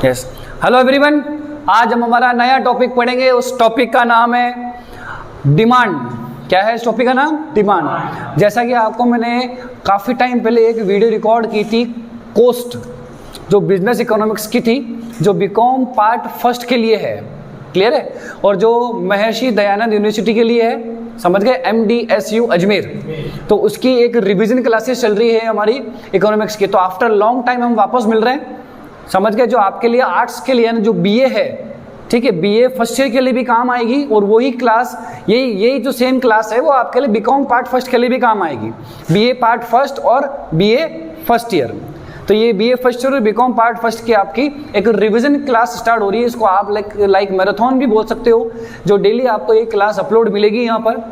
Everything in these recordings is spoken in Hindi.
Yes, hello everyone. आज हम हमारा नया टॉपिक पढ़ेंगे। उस टॉपिक का नाम है डिमांड। क्या है इस टॉपिक का नाम? डिमांड। जैसा कि आपको मैंने काफ़ी टाइम पहले एक वीडियो रिकॉर्ड की थी, कोस्ट, जो बिजनेस इकोनॉमिक्स की थी, जो बीकॉम पार्ट फर्स्ट के लिए है, क्लियर है, और जो महर्षि दयानंद यूनिवर्सिटी के लिए है, समझ गए, MDSU अजमेर। तो उसकी एक रिवीजन क्लासेस चल रही है हमारी इकोनॉमिक्स की। तो आफ्टर लॉन्ग टाइम हम वापस मिल रहे हैं, समझ गए। जो आपके लिए आर्ट्स के लिए ना, जो BA है, ठीक है, BA फर्स्ट ईयर के लिए भी काम आएगी, और वही क्लास, यही जो सेम क्लास है वो आपके लिए बीकॉम पार्ट फर्स्ट के लिए भी काम आएगी। BA पार्ट फर्स्ट और BA फर्स्ट ईयर। तो ये BA फर्स्ट ईयर और बीकॉम पार्ट फर्स्ट की आपकी एक रिवीजन क्लास स्टार्ट हो रही है। इसको आप लाइक मैराथन भी बोल सकते हो, जो डेली आपको ये क्लास अपलोड मिलेगी यहाँ पर।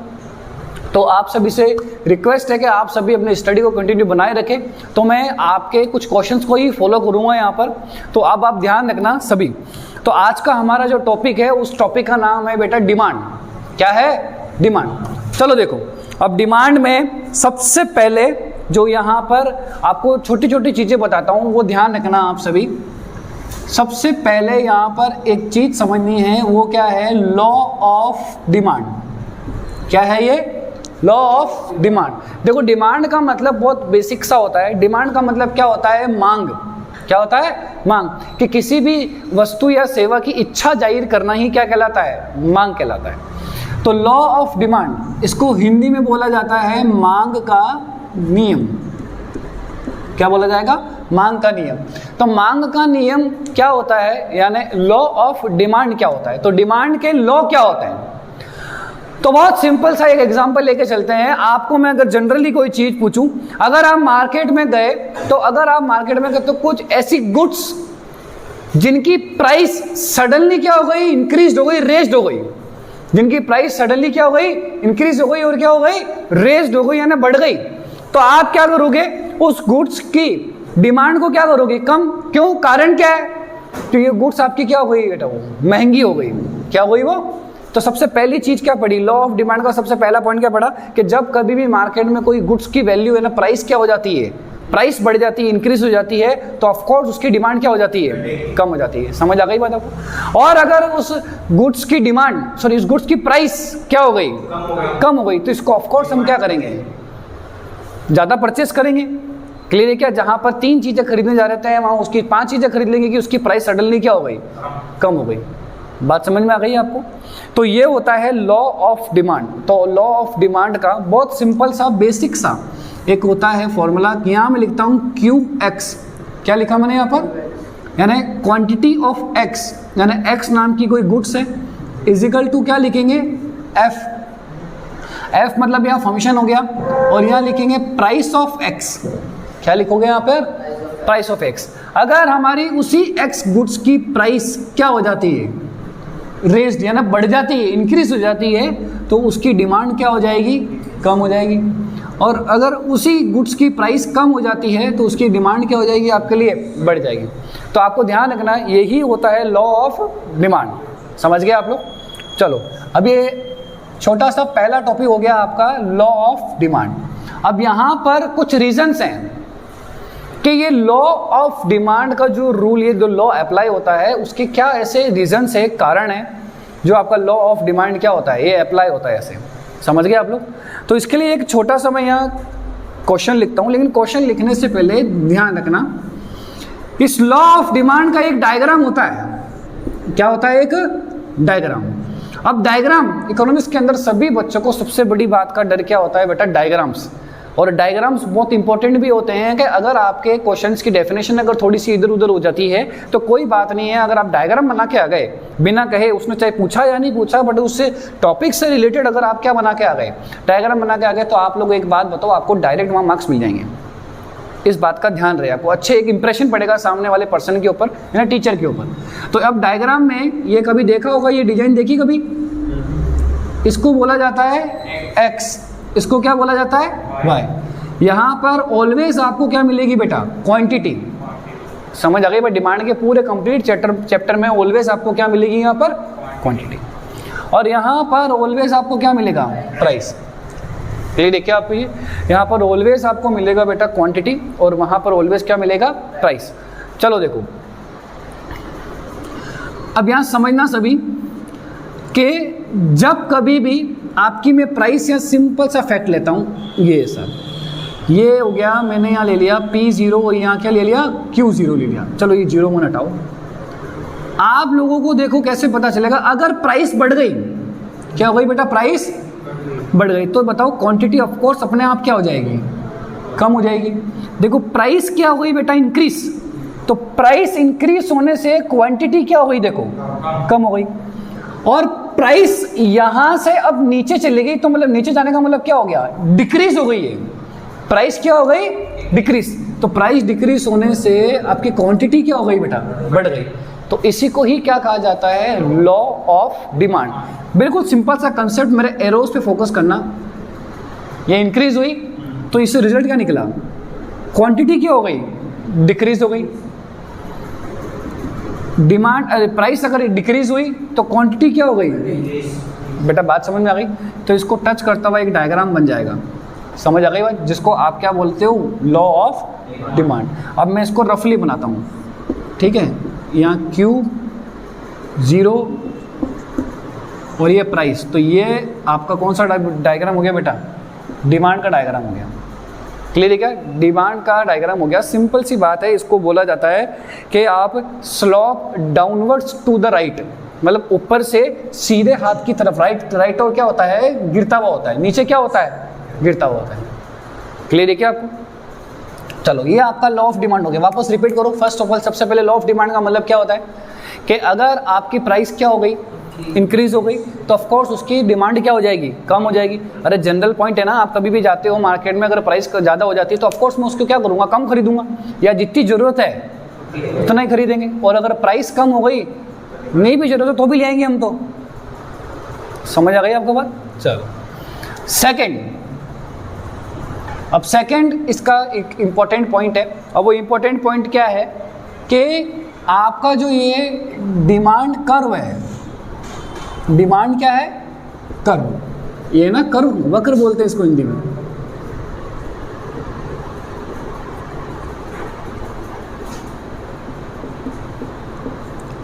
तो आप सभी से रिक्वेस्ट है कि आप सभी अपने स्टडी को कंटिन्यू बनाए रखें। तो मैं आपके कुछ क्वेश्चंस को ही फॉलो करूँगा यहाँ पर, तो अब आप ध्यान रखना सभी। तो आज का हमारा जो टॉपिक है, उस टॉपिक का नाम है बेटा डिमांड। क्या है? डिमांड। चलो देखो, अब डिमांड में सबसे पहले जो यहाँ पर आपको छोटी छोटी चीज़ें बताता हूँ, वो ध्यान रखना आप सभी। सबसे पहले यहाँ पर एक चीज़ समझनी है, वो क्या है? Law of demand. क्या है ये? Law of demand. देखो, डिमांड का मतलब बहुत बेसिक सा होता है। डिमांड का मतलब क्या होता है? मांग। क्या होता है? मांग। कि किसी भी वस्तु या सेवा की इच्छा जाहिर करना ही क्या कहलाता है? मांग कहलाता है। तो लॉ ऑफ डिमांड, इसको हिंदी में बोला जाता है मांग का नियम। क्या बोला जाएगा? मांग का नियम। तो मांग का नियम क्या होता है, यानी लॉ ऑफ डिमांड क्या होता है? तो डिमांड के लॉ क्या होते हैं? तो बहुत सिंपल सा एक एग्जांपल लेके चलते हैं। आपको मैं अगर जनरली कोई चीज पूछूं, अगर आप मार्केट में गए, तो कुछ ऐसी गुड्स जिनकी प्राइस सडनली क्या हो गई? इंक्रीज हो गई, रेज्ड हो गई। जिनकी प्राइस सडनली क्या हो गई? इंक्रीज हो गई, और क्या हो गई? रेज्ड हो गई, यानी बढ़ गई। तो आप क्या करोगे? उस गुड्स की डिमांड को क्या करोगे? कम। क्यों? कारण क्या है? तो ये गुड्स आपकी क्या हो गई बेटा? वो महंगी हो गई। क्या हो गई वो? तो सबसे पहली चीज क्या पड़ी? लॉ ऑफ डिमांड का सबसे पहला पॉइंट क्या पड़ा? कि जब कभी भी मार्केट में कोई गुड्स की वैल्यू है ना, प्राइस क्या हो जाती है? प्राइस बढ़ जाती है, इंक्रीज हो जाती है, तो ऑफ कोर्स उसकी डिमांड क्या हो जाती है? कम हो जाती है। समझ आ गई बात आपको? और अगर उस गुड्स की डिमांड, उस गुड्स की प्राइस क्या हो गई? कम हो गई, तो इसको ऑफ कोर्स हम क्या करेंगे? ज्यादा परचेस करेंगे। क्लियर है क्या? जहां पर 3 चीजें खरीदने जा रहे थे, वहां उसकी 5 चीजें खरीद लेंगे कि उसकी प्राइस सडनली क्या हो गई? कम हो गई। बात समझ में आ गई आपको? तो ये होता है लॉ ऑफ डिमांड। तो लॉ ऑफ डिमांड का बहुत सिंपल सा, बेसिक सा एक होता है फॉर्मूला। यहाँ मैं लिखता हूँ QX। क्या लिखा मैंने यहाँ पर? यानी क्वांटिटी ऑफ X, यानी X नाम की कोई गुड्स है, इजिकल टू क्या लिखेंगे? F मतलब यहाँ फंक्शन हो गया, और यहाँ लिखेंगे प्राइस ऑफ X। क्या लिखोगे यहाँ पर? Price of X। अगर हमारी उसी X गुड्स की प्राइस क्या हो जाती है? रेज्ड, यानी बढ़ जाती है, इंक्रीज हो जाती है, तो उसकी डिमांड क्या हो जाएगी? कम हो जाएगी। और अगर उसी गुड्स की प्राइस कम हो जाती है, तो उसकी डिमांड क्या हो जाएगी? आपके लिए बढ़ जाएगी। तो आपको ध्यान रखना, यही होता है लॉ ऑफ डिमांड। समझ गए आप लोग? चलो, अब ये छोटा सा पहला टॉपिक हो गया आपका लॉ ऑफ डिमांड। अब यहाँ पर कुछ रीजंस हैं कि ये लॉ ऑफ डिमांड का जो रूल, ये जो लॉ अप्लाई होता है, उसके क्या ऐसे रीजंस है, कारण है, जो आपका लॉ ऑफ डिमांड क्या होता है, ये अप्लाई होता है ऐसे। समझ गए आप लोग? तो इसके लिए एक छोटा सा मैं यहाँ क्वेश्चन लिखता हूँ, लेकिन क्वेश्चन लिखने से पहले ध्यान रखना, इस लॉ ऑफ डिमांड का एक डायग्राम होता है। क्या होता है? एक डायग्राम। अब डायग्राम इकोनॉमिक्स के अंदर सभी बच्चों को सबसे बड़ी बात का डर क्या होता है बेटा? डायग्राम्स। और डायग्राम्स बहुत इंपॉर्टेंट भी होते हैं कि अगर आपके क्वेश्चंस की डेफिनेशन अगर थोड़ी सी इधर उधर हो जाती है तो कोई बात नहीं है, अगर आप डायग्राम बना के आ गए बिना कहे, उसने चाहे पूछा या नहीं पूछा, बट उससे टॉपिक से रिलेटेड अगर आप क्या बना के आ गए, डायग्राम बना के आ गए, तो आप लोग एक बात बताओ, आपको डायरेक्ट वहाँ मार्क्स मिल जाएंगे। इस बात का ध्यान रहे, आपको अच्छे एक इंप्रेशन पड़ेगा सामने वाले पर्सन के ऊपर, या टीचर के ऊपर। तो अब डायग्राम में ये कभी देखा होगा, ये डिजाइन देखी कभी? इसको बोला जाता है X, इसको क्या बोला जाता है? Y। यहाँ पर ऑलवेज आपको क्या मिलेगी बेटा? क्वांटिटी। समझ आ गई? भाई डिमांड के पूरे कंप्लीट चैप्टर में ऑलवेज आपको क्या मिलेगी? यहाँ पर क्वांटिटी। और यहाँ पर ऑलवेज आपको क्या मिलेगा? प्राइस। ये देखिए आप, ये यहाँ पर ऑलवेज आपको मिलेगा बेटा क्वांटिटी, और वहाँ पर ऑलवेज क्या मिलेगा? प्राइस। चलो देखो, अब यहाँ समझना सभी कि जब कभी भी आपकी मैं प्राइस या सिंपल सा फैक्ट लेता हूँ, ये सर ये हो गया, मैंने यहाँ ले लिया P0 और यहाँ क्या ले लिया Q0 ले लिया। चलो ये 0 1 हटाओ। आप लोगों को देखो कैसे पता चलेगा, अगर प्राइस बढ़ गई, क्या हो गई बेटा, प्राइस बढ़ गई, तो बताओ क्वांटिटी ऑफ कोर्स अपने आप क्या हो जाएगी, कम हो जाएगी। देखो प्राइस क्या हो गई बेटा, इंक्रीज, तो प्राइस इंक्रीज होने से क्वांटिटी क्या हो गई, देखो कम हो गई। और प्राइस यहां से अब नीचे चली गई, तो मतलब नीचे जाने का मतलब क्या हो गया, डिक्रीज हो गई है। प्राइस क्या हो गई, डिक्रीज। तो प्राइस डिक्रीज होने से आपकी क्वांटिटी क्या हो गई बेटा, बढ़ गई। तो इसी को ही क्या कहा जाता है, लॉ ऑफ डिमांड। बिल्कुल सिंपल सा कंसेप्ट, मेरे एरोस पे फोकस करना। ये इंक्रीज हुई तो इससे रिजल्ट क्या निकला, क्वांटिटी क्या हो गई, डिक्रीज हो गई। डिमांड प्राइस अगर डिक्रीज हुई तो क्वांटिटी क्या हो गई, बेटा बात समझ में आ गई। तो इसको टच करता हुआ एक डायग्राम बन जाएगा, समझ आ गई बात, जिसको आप क्या बोलते हो, लॉ ऑफ डिमांड। अब मैं इसको रफली बनाता हूँ, ठीक है। यहाँ Q0 और ये प्राइस, तो ये आपका कौन सा डायग्राम हो गया बेटा, डिमांड का डायग्राम हो गया। क्लियर है क्या, डिमांड का डायग्राम हो गया। सिंपल सी बात है, इसको बोला जाता है कि आप slope downwards to the right, मतलब ऊपर से सीधे हाथ की तरफ, राइट और क्या होता है, गिरता हुआ होता है, नीचे क्या होता है, गिरता हुआ होता है। क्लियर है क्या आपको। चलो ये आपका लॉ ऑफ डिमांड हो गया। वापस रिपीट करो। फर्स्ट ऑफ ऑल सबसे पहले लॉ ऑफ डिमांड का मतलब क्या होता है कि अगर आपकी प्राइस क्या हो गई, इंक्रीज हो गई, तो ऑफ कोर्स उसकी डिमांड क्या हो जाएगी, कम हो जाएगी। अरे जनरल पॉइंट है ना, आप कभी भी जाते हो मार्केट में, अगर प्राइस ज़्यादा हो जाती है तो ऑफ कोर्स मैं उसको क्या करूँगा, कम खरीदूंगा, या जितनी ज़रूरत है उतना ही खरीदेंगे। और अगर प्राइस कम हो गई, नहीं भी जरूरत है तो भी ले आएंगे हम। तो समझ आ गई आपको बात। चलो सेकेंड, अब सेकंड इसका एक इम्पॉर्टेंट पॉइंट है। अब वो इम्पॉर्टेंट पॉइंट क्या है कि आपका जो ये डिमांड कर्व है, डिमांड क्या है, कर्व, ये ना कर्व, वक्र बोलते हैं इसको हिंदी में।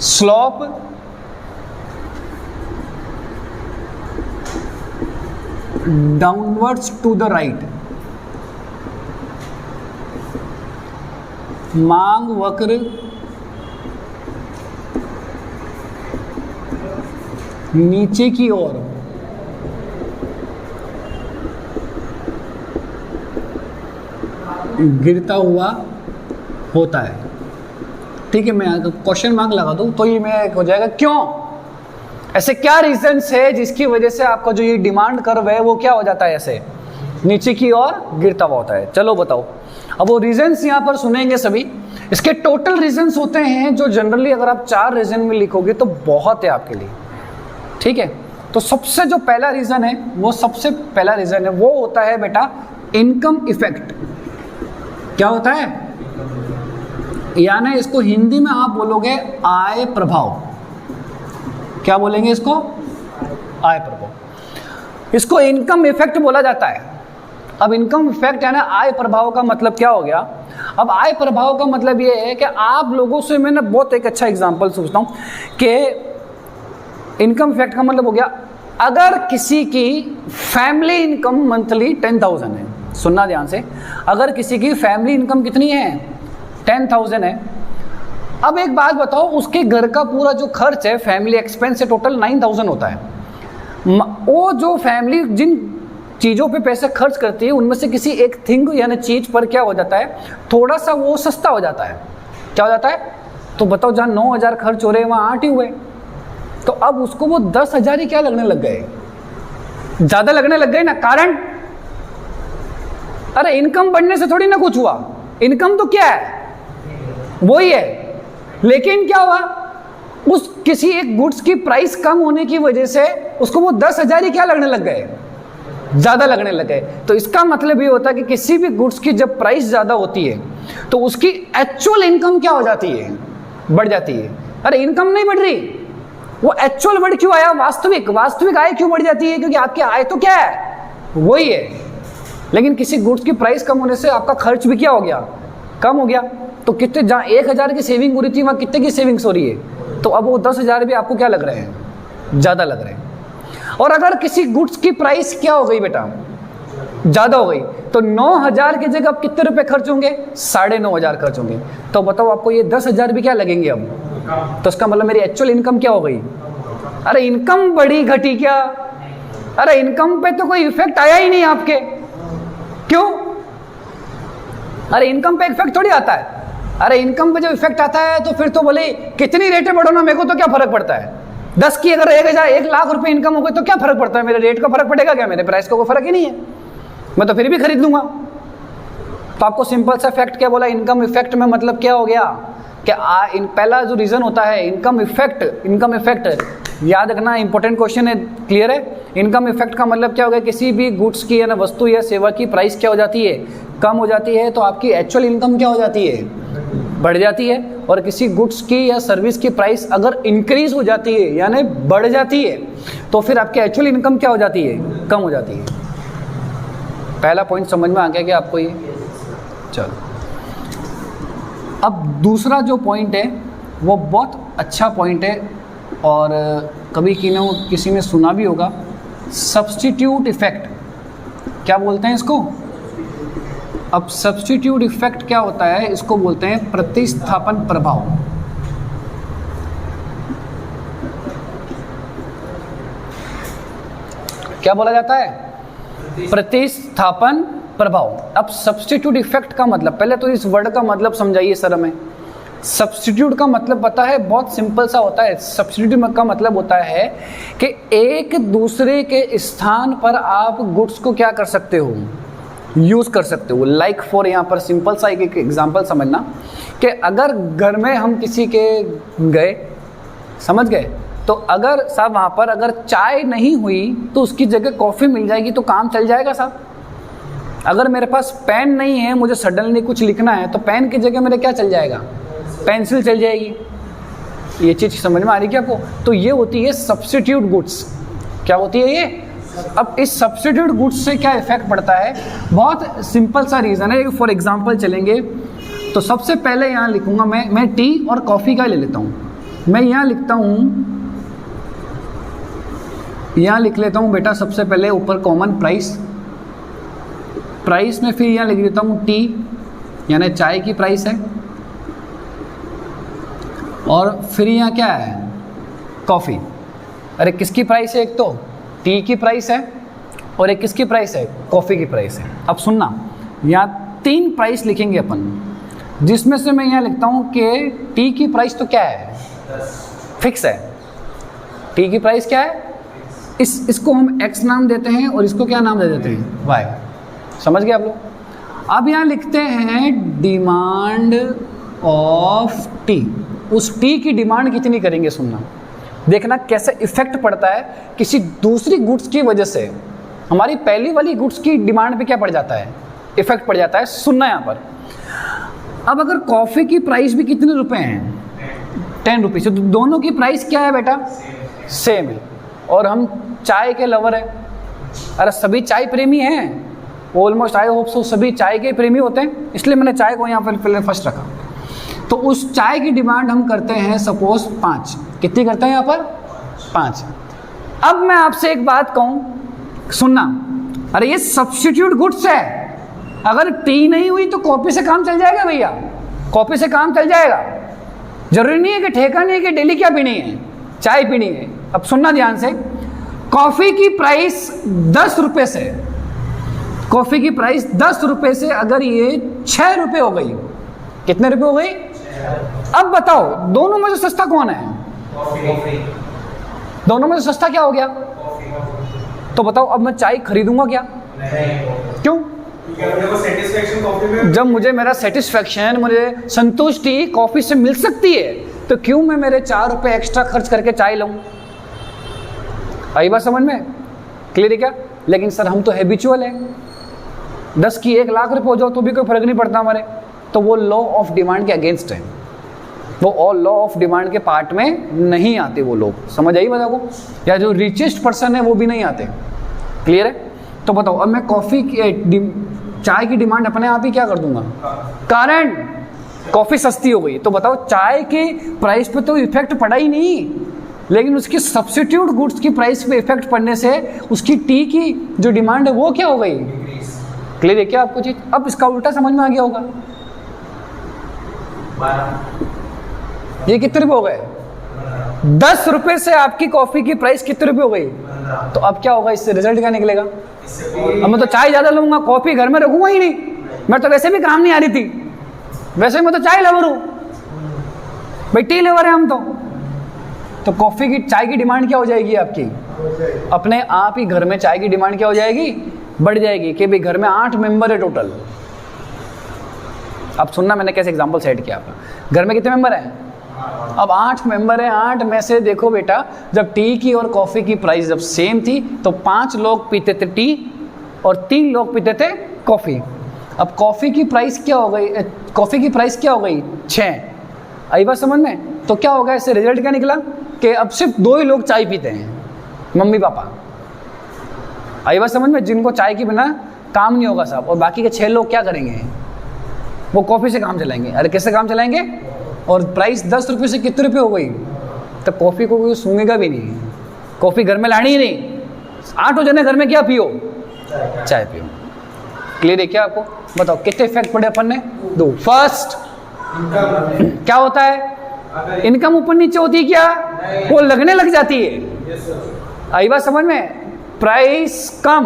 Slope downwards to the right, मांग वक्र नीचे की ओर गिरता हुआ होता है। ठीक है, मैं क्वेश्चन मार्क लगा दूं तो ये मैं हो जाएगा, क्यों, ऐसे क्या रीजंस है जिसकी वजह से आपका जो ये डिमांड कर्व है वो क्या हो जाता है, ऐसे नीचे की ओर गिरता हुआ होता है। चलो बताओ। अब वो रीजंस यहाँ पर सुनेंगे सभी। इसके टोटल रीजंस होते हैं जो जनरली अगर आप 4 रीजन में लिखोगे तो बहुत है आपके लिए। ठीक है, तो सबसे जो पहला रीजन है, वो सबसे पहला रीजन है वो होता है बेटा इनकम इफेक्ट। क्या होता है, यानी इसको हिंदी में आप बोलोगे आय प्रभाव। क्या बोलेंगे इसको, आय प्रभाव। इसको इनकम इफेक्ट बोला जाता है। अब इनकम इफेक्ट है ना, आय प्रभाव का मतलब क्या हो गया। अब आय प्रभाव का मतलब ये है कि आप लोगों से मैंने बहुत एक अच्छा एग्जांपल सोचता हूँ कि इनकम इफेक्ट का मतलब हो गया, अगर किसी की फैमिली इनकम मंथली 10,000 है, सुनना ध्यान से, अगर किसी की फैमिली इनकम कितनी है, 10,000 है। अब एक बात बताओ, उसके घर का पूरा जो खर्च है, फैमिली एक्सपेंस है, टोटल 9,000 होता है। वो जो फैमिली जिन चीज़ों पे पैसे खर्च करती है, उनमें से किसी एक थिंग यानी चीज़ पर क्या हो जाता है, थोड़ा सा वो सस्ता हो जाता है। क्या हो जाता है, तो बताओ, जहाँ 9,000 खर्च हो रहे हैं वहाँ 8 ही हुए, तो अब उसको वो 10,000 ही क्या लगने लग गए, ज़्यादा लगने लग गए ना। कारण, अरे इनकम बढ़ने से थोड़ी ना कुछ हुआ, इनकम तो क्या है, वही है, लेकिन क्या हुआ, उस किसी एक गुड्स की प्राइस कम होने की वजह से उसको वो 10,000 ही क्या लगने लग गए, ज़्यादा लगने लग गए। तो इसका मतलब ये होता है कि किसी भी गुड्स की जब प्राइस ज़्यादा होती है तो उसकी एक्चुअल इनकम क्या हो जाती है, बढ़ जाती है। अरे इनकम नहीं बढ़ रही, वो एक्चुअल बढ़ क्यों आया, वास्तविक आय क्यों बढ़ जाती है, क्योंकि आपकी आय तो क्या है, वही है, लेकिन किसी गुड्स की प्राइस कम होने से आपका खर्च भी क्या हो गया, कम हो गया। तो कितने, जहाँ 1,000 की सेविंग हो रही थी वहाँ कितने की सेविंग्स हो रही है, तो अब वो 10,000 भी आपको क्या लग रहे हैं, ज़्यादा लग रहे हैं। और अगर किसी गुड्स की प्राइस क्या हो गई बेटा, ज़्यादा हो गई, तो 9,000 की जगह अब कितने रुपए खर्च होंगे, 9,500 खर्च होंगे। तो बताओ आपको ये 10,000 भी क्या लगेंगे अब, तो इसका मतलब मेरी एक्चुअल इनकम क्या हो गई। अरे इनकम बढ़ी घटी क्या, अरे इनकम पे तो कोई इफेक्ट आया ही नहीं आपके, क्यों? अरे इनकम पे इफेक्ट थोड़ी आता है। अरे इनकम पे जब इफेक्ट आता है तो फिर तो बोले कितनी रेटें बढ़ो ना, मेरे को तो क्या फर्क पड़ता है। 10 की अगर 1 लाख रुपए इनकम हो गई तो क्या फर्क पड़ता है, मेरे रेट का फर्क पड़ेगा क्या, मेरे प्राइस का कोई फर्क ही नहीं है, मैं तो फिर भी खरीद लूंगा। तो आपको सिंपल सा फैक्ट क्या बोला, इनकम इफेक्ट में मतलब क्या हो गया, क्या पहला जो रीजन होता है इनकम इफेक्ट याद रखना, इंपॉर्टेंट क्वेश्चन है, क्लियर है। इनकम इफेक्ट का मतलब क्या हो गया, किसी भी गुड्स की या ना वस्तु या सेवा की प्राइस क्या हो जाती है, कम हो जाती है, तो आपकी एक्चुअल इनकम क्या हो जाती है, बढ़ जाती है। और किसी गुड्स की या सर्विस की प्राइस अगर इंक्रीज हो जाती है यानी बढ़ जाती है, तो फिर आपकी एक्चुअल इनकम क्या हो जाती है, कम हो जाती है। पहला पॉइंट समझ में आ गया क्या आपको ये? चलो अब दूसरा जो पॉइंट है वो बहुत अच्छा पॉइंट है, और कभी किसी ने सुना भी होगा, सब्स्टिट्यूट इफेक्ट। क्या बोलते हैं इसको? अब सब्स्टिट्यूट इफेक्ट क्या होता है, इसको बोलते हैं प्रतिस्थापन प्रभाव। क्या बोला जाता है? प्रतिस्थापन प्रभाव। अब सब्स्टिट्यूट इफेक्ट का मतलब, पहले तो इस वर्ड का मतलब समझाइए सर हमें। सब्स्टिट्यूट का मतलब पता है, बहुत सिंपल सा होता है। सब्स्टिट्यूट का मतलब होता है कि एक दूसरे के स्थान पर आप गुड्स को क्या कर सकते हो, यूज कर सकते हो। लाइक फॉर, यहाँ पर सिंपल सा एक एग्जांपल समझना कि अगर घर में हम किसी के गए, समझ गए, तो अगर साहब वहाँ पर अगर चाय नहीं हुई तो उसकी जगह कॉफ़ी मिल जाएगी तो काम चल जाएगा साहब। अगर मेरे पास पेन नहीं है, मुझे सडनली कुछ लिखना है, तो पेन की जगह मेरे क्या चल जाएगा, पेंसिल चल जाएगी। ये चीज़ समझ में आ रही है क्या आपको? तो ये होती है सब्स्टिट्यूट गुड्स। क्या होती है ये? अब इस सब्स्टिट्यूट गुड्स से क्या इफेक्ट पड़ता है, बहुत सिंपल सा रीज़न है। फॉर एग्जांपल चलेंगे तो सबसे पहले यहाँ लिखूंगा मैं टी और कॉफ़ी का ले लेता हूँ। मैं यहाँ लिखता हूँ, यहाँ लिख लेता हूँ बेटा सबसे पहले ऊपर कॉमन प्राइस में, फिर यहाँ लिख देता हूँ टी यानी चाय की प्राइस है, और फिर यहाँ क्या है, कॉफ़ी। अरे किसकी प्राइस है, एक तो टी की प्राइस है और एक किसकी प्राइस है, कॉफ़ी की प्राइस है। अब सुनना, यहाँ 3 प्राइस लिखेंगे अपन, जिसमें से मैं यहाँ लिखता हूँ कि टी की प्राइस तो क्या है, फिक्स है। टी की प्राइस क्या है, इसको हम x नाम देते हैं और इसको क्या नाम दे देते हैं, y। समझ गए आप लोग? अब यहाँ लिखते हैं डिमांड ऑफ टी। उस टी की डिमांड कितनी करेंगे, सुनना, देखना कैसे इफेक्ट पड़ता है किसी दूसरी गुड्स की वजह से। हमारी पहली वाली गुड्स की डिमांड पे क्या पड़ जाता है, इफेक्ट पड़ जाता है। सुनना यहाँ पर, अब अगर कॉफ़ी की प्राइस भी कितने रुपए हैं, 10 रुपीज़, तो दोनों की प्राइस क्या है बेटा, सेम है। और हम चाय के लवर हैं, अरे सभी चाय प्रेमी हैं, ऑलमोस्ट आई होप सो सभी चाय के प्रेमी होते हैं, इसलिए मैंने चाय को यहाँ पर पहले फर्स्ट रखा। तो उस चाय की डिमांड हम करते हैं सपोज 5। कितनी करते हैं यहाँ पर, 5। अब मैं आपसे एक बात कहूँ, सुनना, अरे ये सब्स्टिट्यूट गुड्स है, अगर टी नहीं हुई तो कॉफ़ी से काम चल जाएगा भैया, कॉफ़ी से काम चल जाएगा। जरूरी नहीं है कि ठेका नहीं है कि डेली क्या पीनी है, चाय पीनी है। अब सुनना ध्यान से, कॉफ़ी की प्राइस 10 रुपये से, कॉफ़ी की प्राइस 10 रुपये से अगर ये 6 रुपये हो गई, कितने रुपये हो गई? अब बताओ दोनों में से सस्ता कौन है, दोनों में से सस्ता क्या हो गया? तो बताओ अब मैं चाय खरीदूंगा क्या? क्यों? जब मुझे मेरा सेटिस्फैक्शन, मुझे संतुष्टि कॉफ़ी से मिल सकती है, तो क्यों मैं मेरे 4 रुपये एक्स्ट्रा खर्च करके चाय लूँ? आई बात समझ में? क्लियर है क्या? लेकिन सर हम तो हैबिचुअल हैं, 10 की 1 लाख रुपये हो जाओ तो भी कोई फर्क नहीं पड़ता हमारे। तो वो लॉ ऑफ डिमांड के अगेंस्ट है, वो और लॉ ऑफ डिमांड के पार्ट में नहीं आते वो लोग। समझ आई बात को? या जो रिचेस्ट पर्सन है वो भी नहीं आते। क्लियर है? तो बताओ अब मैं कॉफ़ी की चाय की डिमांड अपने आप ही क्या कर दूंगा, कारण कॉफी सस्ती हो गई, तो बताओ चाय के प्राइस पे तो इफेक्ट पड़ा ही नहीं, लेकिन उसकी सब्स्टिट्यूट गुड्स की प्राइस पे इफेक्ट पड़ने से उसकी टी की जो डिमांड है वो क्या हो गई? क्लियर है क्या आपको चीज? अब इसका उल्टा समझ में आ गया होगा। ये कितने रुपए हो गए? 10 रुपए से आपकी कॉफी की प्राइस कितने रुपए हो गई? तो अब क्या होगा, इससे रिजल्ट क्या निकलेगा? अब मैं तो चाय ज्यादा लूंगा, कॉफी घर में रखूंगा ही नहीं, मैं तो वैसे भी काम नहीं आ रही थी, वैसे मैं तो चाय लवर हूं भाई, टी लेवर है हम तो कॉफी की चाय की डिमांड क्या हो जाएगी आपकी? अपने आप ही घर में चाय की डिमांड क्या हो जाएगी? बढ़ जाएगी कि भाई घर में 8 मेंबर है टोटल। अब सुनना मैंने कैसे एग्जांपल सेट किया आपका। घर में कितने मेंबर हैं? अब 8 मेंबर हैं। 8 में से देखो बेटा, जब टी की और कॉफ़ी की प्राइस जब सेम थी तो 5 लोग पीते थे टी और 3 लोग पीते थे कॉफ़ी। अब कॉफ़ी की प्राइस क्या हो गई? कॉफ़ी की प्राइस क्या हो गई? 6। आई बात समझ में? तो क्या होगा, इससे रिजल्ट क्या निकला कि अब सिर्फ 2 ही लोग चाय पीते हैं, मम्मी पापा। आई बात समझ में? जिनको चाय के बिना काम नहीं होगा साहब, और बाकी के 6 लोग क्या करेंगे? वो कॉफ़ी से काम चलाएंगे। अरे कैसे काम चलाएंगे? और प्राइस 10 रुपये से कितने रुपये हो गई? तो कॉफ़ी को कोई सूंघेगा भी नहीं, कॉफ़ी घर में लानी ही नहीं। 8 जने घर में क्या पियो? चाय पियो। क्लियर है क्या आपको? बताओ कितने इफेक्ट पड़े अपन ने? 2। फर्स्ट क्या होता है? इनकम ऊपर नीचे होती है क्या? वो लगने लग जाती है। आई बात समझ में? प्राइस कम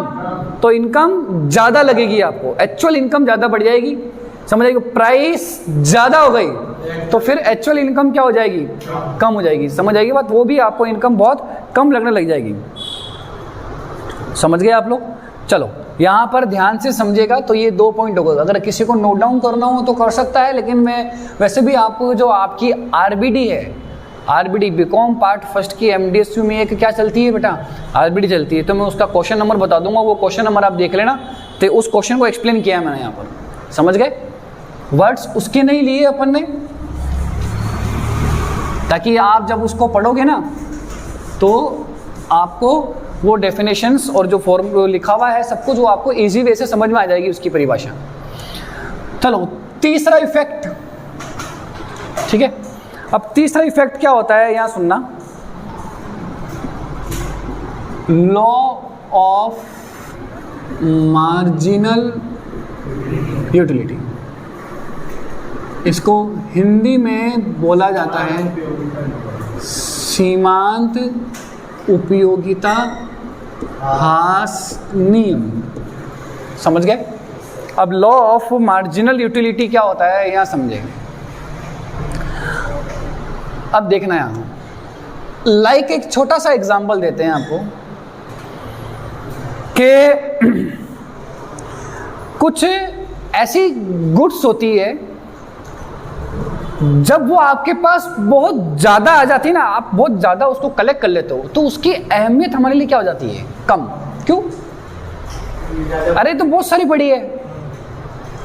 तो इनकम ज्यादा लगेगी आपको, एक्चुअल इनकम ज्यादा बढ़ जाएगी। समझ आएगी? प्राइस ज्यादा हो गई तो फिर एक्चुअल इनकम क्या हो जाएगी? कम हो जाएगी। समझ आएगी बात? वो भी आपको इनकम बहुत कम लगने लग जाएगी। समझ गए आप लोग? चलो यहाँ पर ध्यान से समझेगा तो ये 2 पॉइंट होगा। अगर किसी को नोट डाउन करना हो तो कर सकता है, लेकिन मैं वैसे भी आपको जो आपकी आरबीडी है, आरबीडी बीकॉम पार्ट फर्स्ट की एमडीएसयू में एक क्या चलती है बेटा? आरबीडी चलती है। तो मैं उसका क्वेश्चन नंबर बता दूंगा, वो क्वेश्चन नंबर आप देख लेना। तो उस क्वेश्चन को एक्सप्लेन किया है मैंने यहाँ पर। समझ गए? वर्ड्स उसके नहीं लिए अपन ने, ताकि आप जब उसको पढ़ोगे ना तो आपको वो डेफिनेशंस और जो फॉर्म लिखा हुआ है सब कुछ वो आपको इजी वे से समझ में आ जाएगी उसकी परिभाषा। चलो तीसरा इफेक्ट, ठीक है। अब तीसरा इफेक्ट क्या होता है, यहां सुनना। लॉ ऑफ मार्जिनल यूटिलिटी, इसको हिंदी में बोला जाता है सीमांत उपयोगिता ह्रास नियम। समझ गए? अब लॉ ऑफ मार्जिनल यूटिलिटी क्या होता है यहां समझेंगे। अब देखना यहां, लाइक एक छोटा सा एग्जांपल देते हैं आपको कि कुछ ऐसी गुड्स होती है जब वो आपके पास बहुत ज़्यादा आ जाती है ना, आप बहुत ज़्यादा उसको कलेक्ट कर लेते हो, तो उसकी अहमियत हमारे लिए क्या हो जाती है? कम। क्यों? अरे तो बहुत सारी पड़ी है,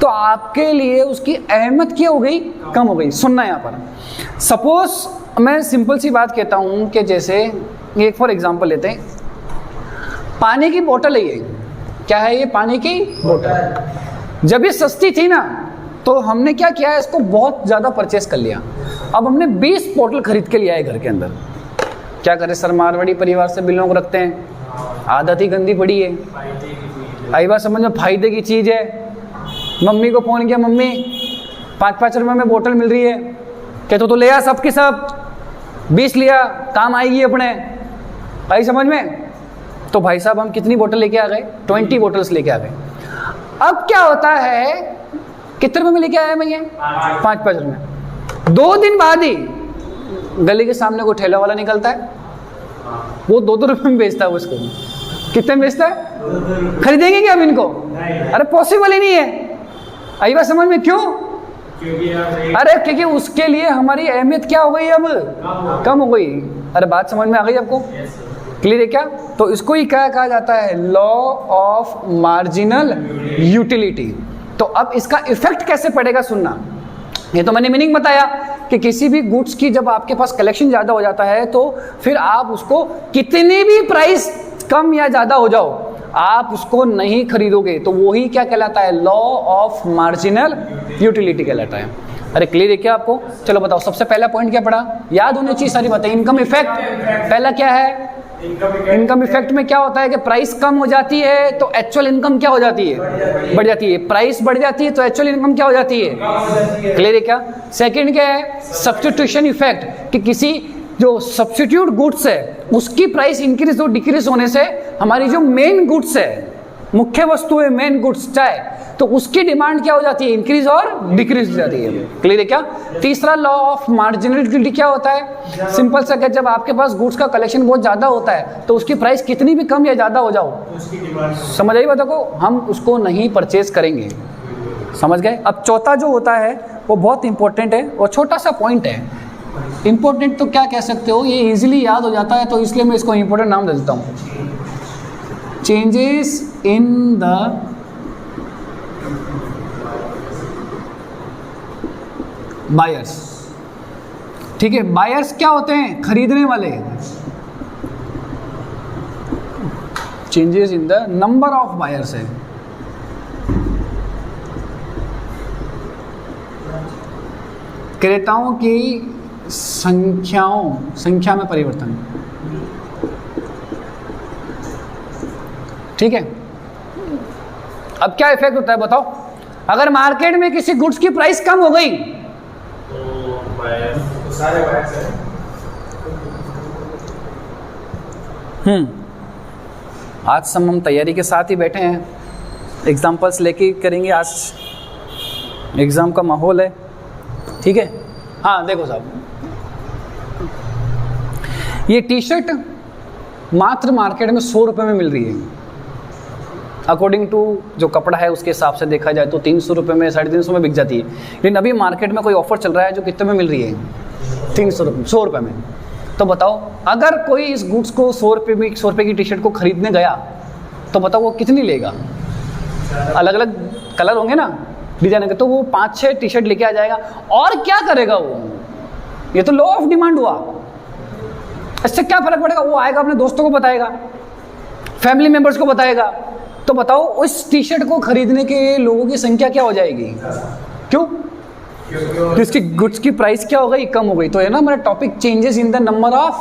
तो आपके लिए उसकी अहमियत क्या हो गई? कम हो गई। सुनना यहाँ पर, सपोज मैं सिंपल सी बात कहता हूँ कि जैसे एक फॉर एग्जांपल लेते हैं, पानी की बोतल है ये। क्या है ये? पानी की बोतल। जब ये सस्ती थी ना तो हमने क्या किया है, इसको बहुत ज़्यादा परचेस कर लिया। अब हमने 20 बोतल खरीद के लिया है घर के अंदर। क्या करें सर, मारवाड़ी परिवार से बिलोंग रखते हैं, आदत ही गंदी पड़ी है। आई बात समझ में? फायदे की चीज़ है। मम्मी को फ़ोन किया, मम्मी 5-5 रुपये में बोतल मिल रही है, कहते तो ले आ सब की सब, 20 लिया, काम आएगी अपने। आई समझ में? तो भाई साहब हम कितनी बोतल लेके आ गए? 20 बोतल्स लेके आ गए। अब क्या होता है, कितने रुपए में लेके आया मैं ये? 5-5 रुपये। 2 दिन बाद ही गली के सामने कोई ठेला वाला निकलता है, वो 2-2 रुपये में बेचता है उसको। कितने में बेचता है? खरीदेंगे क्या हम इनको? अरे पॉसिबल ही नहीं है। आई बात समझ में? क्यों? अरे क्योंकि उसके लिए हमारी अहमियत क्या हो गई? अब कम हो गई। अरे बात समझ में आ गई आपको? क्लियर है क्या? तो इसको ही क्या कहा जाता है? Law of marginal utility. तो अब इसका इफेक्ट कैसे पड़ेगा सुनना। ये तो मैंने मीनिंग बताया कि किसी भी गुड्स की जब आपके पास कलेक्शन ज़्यादा हो जाता है तो फिर आप उसको कितनी भी प्राइस कम या ज़्यादा हो जाओ, आप उसको नहीं खरीदोगे। तो वही क्या कहलाता है? लॉ ऑफ मार्जिनल यूटिलिटी कहलाता है। अरे क्लियर है क्या आपको? चलो बताओ, सबसे पहला पॉइंट क्या पढ़ा, याद होनी चाहिए सारी बातें। इनकम इफेक्ट पहला क्या है? इनकम इफेक्ट में क्या होता है कि प्राइस कम हो जाती है तो एक्चुअल इनकम क्या हो जाती है? बढ़ जाती है। प्राइस बढ़ जाती है तो एक्चुअल इनकम क्या हो जाती है? क्लियर है क्या? सेकंड क्या है? सब्स्टिट्यूशन इफेक्ट, कि किसी जो सब्स्टिट्यूट गुड्स है उसकी प्राइस इंक्रीज और डिक्रीज होने से हमारी जो मेन गुड्स है, मुख्य वस्तु है, मेन गुड्स चाहे, तो उसकी डिमांड क्या हो जाती है? इंक्रीज और डिक्रीज हो जाती है। क्लियर है क्या? तीसरा लॉ ऑफ मार्जिनलिटी क्या होता है? सिंपल सा, जब आपके पास गुड्स का कलेक्शन बहुत ज्यादा होता है तो उसकी प्राइस कितनी भी कम या ज्यादा हो जाओ, समझ आई बातों को, हम उसको नहीं परचेज करेंगे। समझ गए? अब चौथा जो होता है वो बहुत इंपॉर्टेंट है और छोटा सा पॉइंट है। इंपॉर्टेंट तो क्या कह सकते हो, ये इजीली याद हो जाता है तो इसलिए मैं इसको इंपॉर्टेंट नाम दे देता हूँ। Changes in the buyers. ठीक है, बायर्स क्या होते हैं? खरीदने वाले। Changes in the number of buyers है। क्रेताओं की संख्या में परिवर्तन। ठीक है, अब क्या इफेक्ट होता है बताओ? अगर मार्केट में किसी गुड्स की प्राइस कम हो गई तो सारे आज सब हम तैयारी के साथ ही बैठे हैं, एग्जाम्पल्स लेके करेंगे। आज एग्जाम का माहौल है, ठीक है। हाँ देखो साहब, ये टी शर्ट मात्र मार्केट में 100 रुपये में मिल रही है। अकॉर्डिंग टू जो कपड़ा है उसके हिसाब से देखा जाए तो 300 रुपये में, 350 में बिक जाती है। लेकिन अभी मार्केट में कोई ऑफर चल रहा है जो कितने में मिल रही है? 100 रुपये में। तो बताओ, अगर कोई इस गुड्स को 100 रुपये की टी शर्ट को खरीदने गया तो बताओ वो कितनी लेगा? अलग अलग कलर होंगे ना, डिजाइन के, तो वो 5-6 टी शर्ट लेके आ जाएगा। और क्या करेगा वो? ये तो लॉ ऑफ डिमांड हुआ। इससे क्या फर्क पड़ेगा? वो आएगा अपने दोस्तों को बताएगा, फैमिली मेंबर्स को बताएगा। तो बताओ उस टी शर्ट को खरीदने के लोगों की संख्या क्या हो जाएगी? क्यों? तो इसकी गुड्स की प्राइस क्या हो गई? कम हो गई। तो है ना मेरा topic, changes in the number of,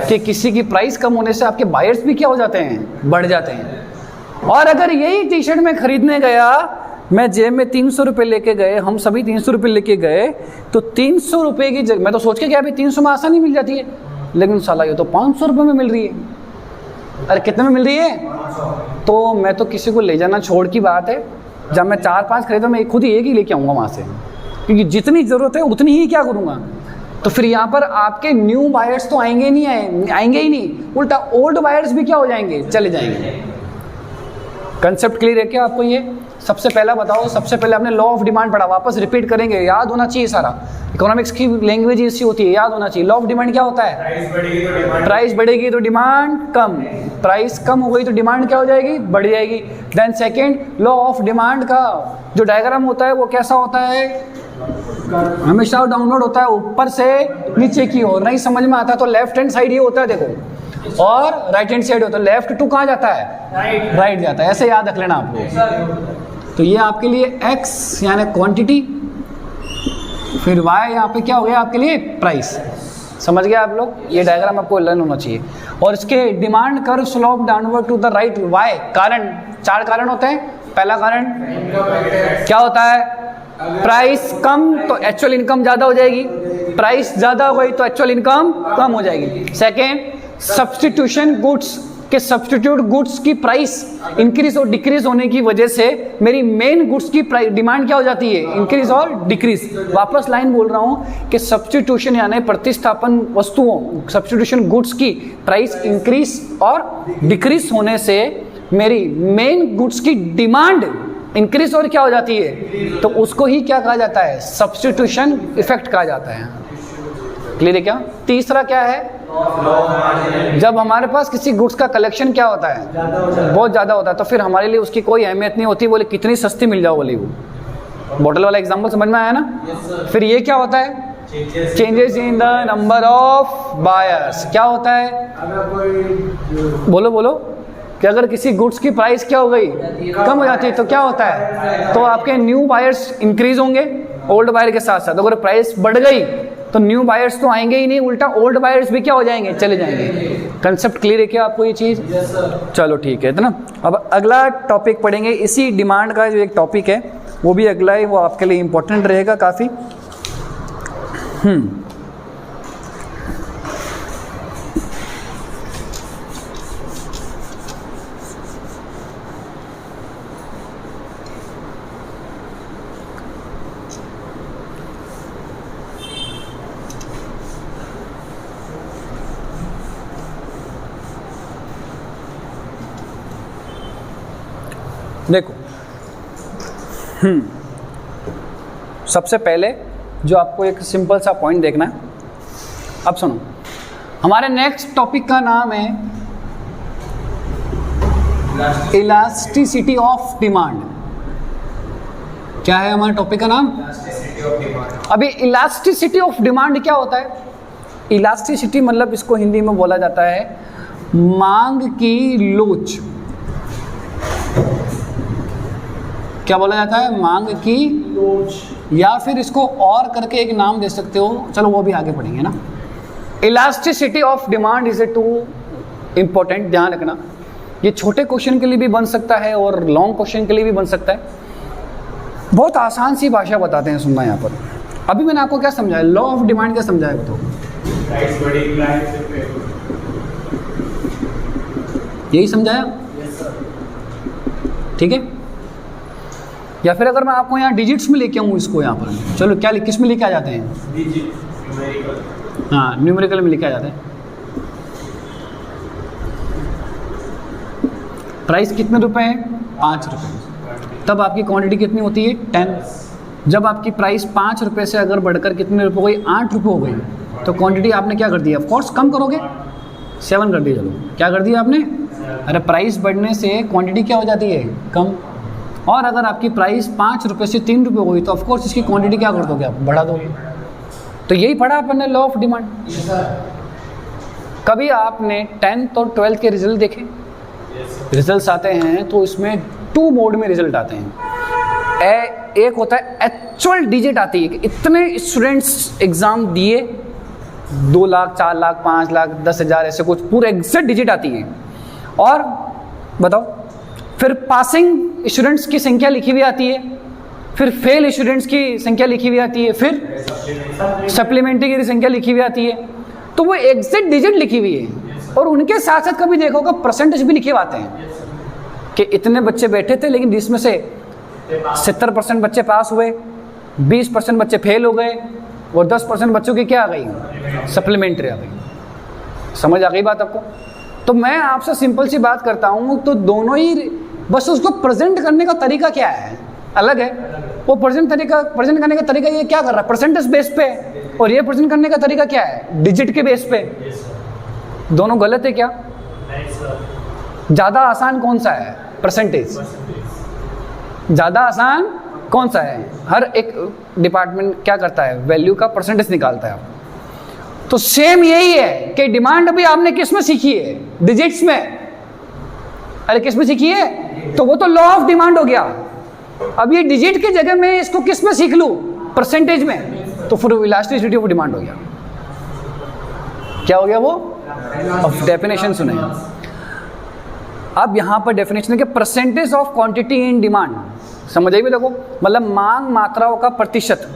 कि किसी की प्राइस कम होने से आपके बायर्स भी क्या हो जाते हैं? बढ़ जाते हैं। और अगर यही टी शर्ट में खरीदने गया, मैं जेब में 300 रुपये लेके गए, हम सभी 300 रुपये लेके गए, तो 300 रुपये की जगह मैं तो सोच के गया भाई 300 में आसानी मिल जाती है, लेकिन साला ये तो 500 रुपये में मिल रही है। अरे कितने में मिल रही है? तो मैं तो किसी को ले जाना छोड़ की बात है, जब मैं 4-5 खरीदा मैं खुद ही एक ही लेके आऊँगा वहाँ से, क्योंकि जितनी ज़रूरत है उतनी ही क्या करूँगा। तो फिर यहाँ पर आपके न्यू बायर्स तो आएंगे ही नहीं, उल्टा ओल्ड बायर्स भी क्या हो जाएंगे? चले जाएंगे। कंसेप्ट क्लियर है क्या आपको? ये सबसे पहला बताओ, सबसे पहले आपने लॉ ऑफ डिमांड पढ़ा, वापस रिपीट करेंगे, याद होना चाहिए सारा। इकोनॉमिक्स की लैंग्वेज ऐसी होती है, याद होना चाहिए। लॉ ऑफ डिमांड क्या होता है? प्राइस बढ़ेगी तो डिमांड कम, प्राइस कम हो गई तो डिमांड क्या हो जाएगी? बढ़ जाएगी। Then second law of demand का जो डायग्राम होता है वो कैसा होता है? हमेशा डाउनवर्ड होता है, ऊपर से नीचे की ओर। नहीं समझ में आता तो लेफ्ट हैंड साइड ये होता है देखो, और राइट हैंड साइड होता है। लेफ्ट टू कहाँ जाता है? राइट जाता है। ऐसे याद रख लेना आप लोग। तो ये आपके लिए x यानी क्वांटिटी, फिर y यहाँ पे क्या हो गया आपके लिए? प्राइस। समझ गए आप लोग? ये डायग्राम आपको लर्न होना चाहिए। और इसके demand curve slope downward to the right. y कारण, 4 कारण होते हैं। पहला कारण क्या होता है? प्राइस कम तो एक्चुअल इनकम ज़्यादा हो जाएगी, प्राइस ज़्यादा हो गई तो एक्चुअल इनकम कम हो जाएगी। सेकेंड, सब्स्टिट्यूशन गुड्स के सब्स्टिट्यूट गुड्स की प्राइस इंक्रीज और डिक्रीज होने की वजह से मेरी मेन गुड्स की डिमांड क्या हो जाती है? इंक्रीज और डिक्रीज। वापस लाइन बोल रहा हूँ कि सब्स्टिट्यूशन यानी प्रतिस्थापन वस्तुओं, सब्स्टिट्यूशन गुड्स की प्राइस इंक्रीज और डिक्रीज होने से मेरी मेन गुड्स की डिमांड इंक्रीज और क्या हो जाती है? तो उसको ही क्या कहा जाता है? सब्स्टिट्यूशन इफेक्ट कहा जाता है। क्लियर है क्या? तीसरा क्या है? जब हमारे पास किसी गुड्स का कलेक्शन क्या होता है? बहुत ज़्यादा होता है, तो फिर हमारे लिए उसकी कोई अहमियत नहीं होती, बोले कितनी सस्ती मिल जाओ बोले। वो बोतल वाला एग्जांपल समझ में आया ना? फिर ये क्या होता है? Changes in the number of buyers. क्या होता है? बोलो बोलो। कि अगर किसी गुड्स की प्राइस क्या हो गई? कम हो जाती है तो क्या होता है? तो आपके न्यू बायर्स इंक्रीज होंगे ओल्ड बायर के साथ साथ अगर प्राइस बढ़ गई तो न्यू बायर्स तो आएंगे ही नहीं, उल्टा ओल्ड बायर्स भी क्या हो जाएंगे, चले जाएंगे। कंसेप्ट क्लियर है क्या आपको ये चीज़? चलो ठीक है ना। अब अगला टॉपिक पढ़ेंगे, इसी डिमांड का जो एक टॉपिक है वो भी अगला है, वो आपके लिए इम्पोर्टेंट रहेगा काफ़ी। देखो सबसे पहले जो आपको एक सिंपल सा पॉइंट देखना है, अब सुनो, हमारे नेक्स्ट टॉपिक का नाम है इलास्टिसिटी ऑफ डिमांड। क्या है हमारे टॉपिक का नाम? अभी इलास्टिसिटी ऑफ डिमांड क्या होता है? इलास्टिसिटी मतलब इसको हिंदी में बोला जाता है मांग की लोच। क्या बोला जाता है? मांग की लोच, या फिर इसको और करके एक नाम दे सकते हो, चलो वो भी आगे पढ़ेंगे ना। Elasticity of demand is a two important, ध्यान रखना। ये छोटे क्वेश्चन के लिए भी बन सकता है और लॉन्ग क्वेश्चन के लिए भी बन सकता है। बहुत आसान सी भाषा बताते हैं, सुनना यहाँ पर। अभी मैंने आपको क्या समझाया, लॉ ऑफ डिमांड क्या समझाया बताओ? यही समझाया, ठीक है? या फिर अगर मैं आपको यहाँ डिजिट्स में लेके आऊँ इसको यहाँ पर, चलो क्या किस में लेके आ जाते हैं? Digit, numerical. हाँ, न्यूमेरिकल में लेके आ जाते हैं। प्राइस कितने रुपए है? 5 रुपये। तब आपकी क्वांटिटी कितनी होती है? 10। जब आपकी प्राइस 5 रुपये से अगर बढ़कर कितने रुपये हो गई? 8 रुपये हो गई, तो क्वांटिटी आपने क्या कर दी? ऑफ कोर्स कम करोगे, 7 कर दी। चलो क्या कर दिया आपने? अरे प्राइस बढ़ने से क्वांटिटी क्या हो जाती है? कम। और अगर आपकी प्राइस 5 रुपये से 3 रुपये हुई तो ऑफकोर्स इसकी क्वांटिटी क्या कर दोगे आप? बढ़ा दोगे। तो यही पढ़ा अपन ने लॉ ऑफ डिमांड। कभी आपने 10th और 12th के रिजल्ट देखे? रिजल्ट्स आते हैं तो इसमें 2 मोड में रिजल्ट आते हैं। एक होता है एक्चुअल डिजिट आती है कि इतने स्टूडेंट्स एग्जाम दिए, 2 लाख, 4 लाख, 5 लाख, 10,000, ऐसे कुछ पूरे एग्जैक्ट डिजिट आती है। और बताओ, फिर पासिंग स्टूडेंट्स की संख्या लिखी हुई आती है, फिर फेल स्टूडेंट्स की संख्या लिखी हुई आती है, फिर सप्लीमेंट्री की संख्या लिखी हुई आती है। तो वो एग्जैक्ट डिजिट लिखी हुई है, और उनके साथ साथ कभी देखोगे परसेंटेज भी लिखे हुए आते हैं कि इतने बच्चे बैठे थे लेकिन जिसमें से 70% बच्चे पास हुए, 20% बच्चे फेल हो गए, और 10% बच्चों की क्या आ गई? सप्लीमेंट्री आ गई। समझ आ गई बात आपको? तो मैं आपसे सिंपल सी बात करता हूँ, तो दोनों ही, बस उसको प्रेजेंट करने का तरीका क्या है अलग है। वो प्रेजेंट करने का तरीका ये क्या कर रहा है? परसेंटेज बेस पे। और ये प्रेजेंट करने का तरीका क्या है? डिजिट के बेस पे। दोनों गलत है क्या? ज़्यादा आसान कौन सा है? परसेंटेज। ज़्यादा आसान कौन सा है? हर एक डिपार्टमेंट क्या करता है? वैल्यू का परसेंटेज निकालता है। तो सेम यही है कि डिमांड अभी आपने किस में सीखी है? डिजिट्स में। अरे किस में सीखी है? तो वो तो लॉ ऑफ डिमांड हो गया। अब ये डिजिट की जगह में इसको किस में सीख लूं? परसेंटेज में। तो फिर इलास्टिसिटी ऑफ डिमांड हो गया। क्या हो गया वो? अब डेफिनेशन सुने। अब यहां पर डेफिनेशन है कि percentage of quantity in demand. समझ आई बात को? मतलब मांग मात्राओं का प्रतिशत।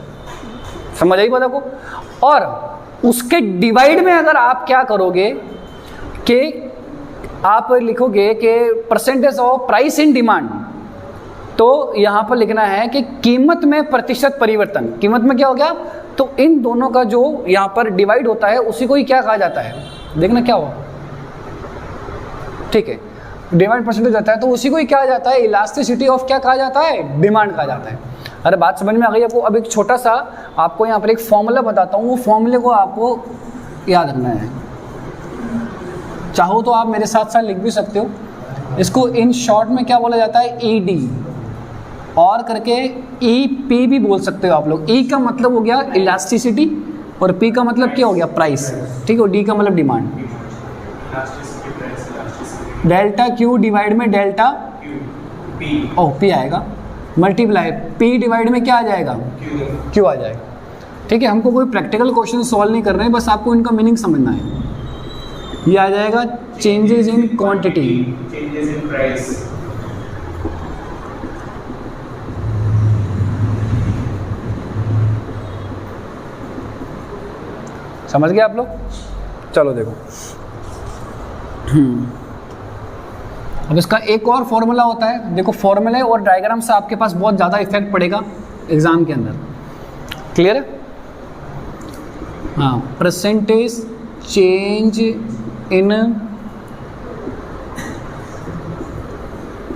समझ आई बात को? और उसके डिवाइड में अगर आप क्या करोगे कि आप लिखोगे कि percentage of price in demand, तो यहाँ पर लिखना है कि कीमत में प्रतिशत परिवर्तन। कीमत में क्या हो गया? तो इन दोनों का जो यहाँ पर डिवाइड होता है उसी को ही क्या कहा जाता है? देखना क्या हुआ, ठीक है, डिमांड परसेंटेज होता है तो उसी को ही क्या जाता है? इलास्टिसिटी ऑफ क्या कहा जाता है? डिमांड कहा जाता है। अरे बात समझ में आ गई आपको? अब एक छोटा सा आपको यहाँ पर एक फॉर्मूला बताता हूँ, वो फॉर्मूले को आपको याद रखना है। चाहो तो आप मेरे साथ साथ लिख भी सकते हो। इसको इन शॉर्ट में क्या बोला जाता है? ED, और करके EP भी बोल सकते हो आप लोग। E का मतलब हो गया इलास्टिसिटी, और P का मतलब क्या हो गया? प्राइस, ठीक है। D का मतलब डिमांड। डेल्टा Q डिवाइड में डेल्टा P आएगा। मल्टीप्लाई पी डिवाइड में क्या आ जाएगा, क्यू आ जाएगा। ठीक है, हमको कोई प्रैक्टिकल क्वेश्चन सॉल्व नहीं कर रहे हैं, बस आपको इनका मीनिंग समझना है। ये आ जाएगा changes in quantity, changes in price. समझ गए आप लोग? चलो देखो, अब इसका एक और फॉर्मूला होता है। देखो फॉर्मूले और डायग्राम से आपके पास बहुत ज़्यादा इफेक्ट पड़ेगा एग्जाम के अंदर। क्लियर है? हाँ, percentage change in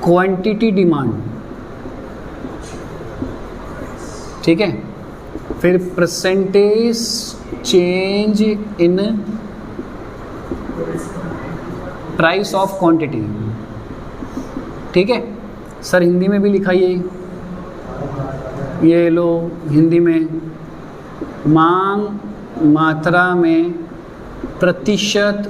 quantity demand. ठीक है, फिर percentage change in price of quantity. ठीक है सर, हिंदी में भी लिखाइए, ये लो हिंदी में, मांग मात्रा में प्रतिशत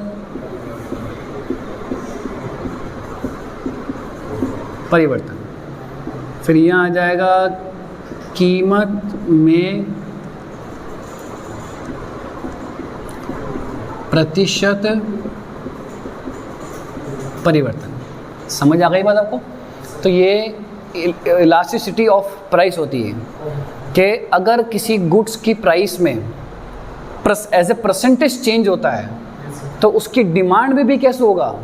परिवर्तन। फिर यहाँ आ जाएगा कीमत में प्रतिशत परिवर्तन। समझ आ गई बात आपको? तो ये इलास्टिसिटी ऑफ प्राइस होती है कि अगर किसी गुड्स की प्राइस में एज ए परसेंटेज चेंज होता है तो उसकी डिमांड में भी कैसे होगा,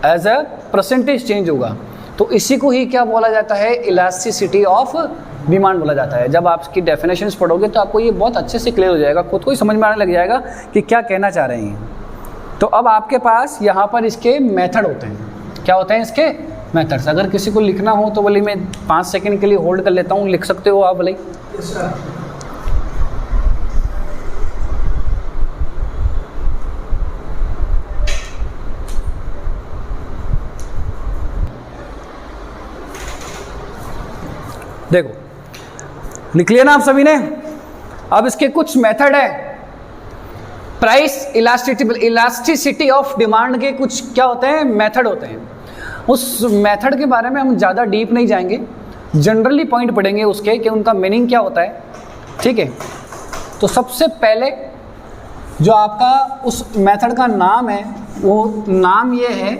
एज ए परसेंटेज चेंज होगा। तो इसी को ही क्या बोला जाता है, इलास्टिसिटी ऑफ डिमांड बोला जाता है। जब आप इसकी डेफिनेशंस पढ़ोगे तो आपको ये बहुत अच्छे से क्लियर हो जाएगा, खुद को ही समझ में आने लग जाएगा कि क्या कहना चाह रहे हैं। तो अब आपके पास यहाँ पर इसके मेथड होते हैं। क्या होते हैं इसके मेथड्स? अगर किसी को लिखना हो तो बोले मैं 5 सेकंड के लिए होल्ड कर लेता हूँ, लिख सकते हो आप बोले। देखो लिख लिया ना आप सभी ने? अब इसके कुछ मेथड है। प्राइस इलास्टिसिटी ऑफ डिमांड के कुछ क्या होते हैं, मेथड होते हैं। उस मेथड के बारे में हम ज़्यादा डीप नहीं जाएंगे, जनरली पॉइंट पढ़ेंगे उसके कि उनका मीनिंग क्या होता है। ठीक है, तो सबसे पहले जो आपका उस मेथड का नाम है वो नाम ये है,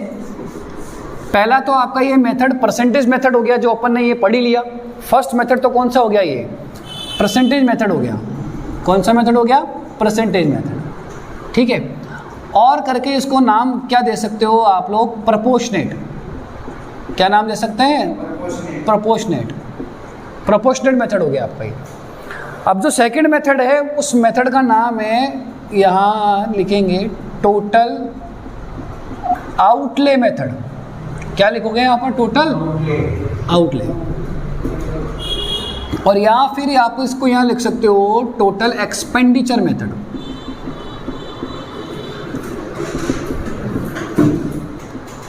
पहला तो आपका ये मेथड परसेंटेज मेथड हो गया, जो अपन ने ये पढ़ ही लिया। फर्स्ट मेथड तो कौन सा हो गया, ये परसेंटेज मेथड हो गया। कौन सा मेथड हो गया, परसेंटेज मेथड। ठीक है, और करके इसको नाम क्या दे सकते हो आप लोग, प्रोपोर्शनेट। क्या नाम दे सकते हैं, प्रोपोर्शनेट। प्रोपोर्शनेट मेथड हो गया आपका ये। अब जो सेकंड मेथड है उस मेथड का नाम है, यहाँ लिखेंगे टोटल आउटले मेथड। क्या लिखोगे यहाँ पर, टोटल आउटले। और या फिर आप इसको यहाँ लिख सकते हो टोटल एक्सपेंडिचर मेथड।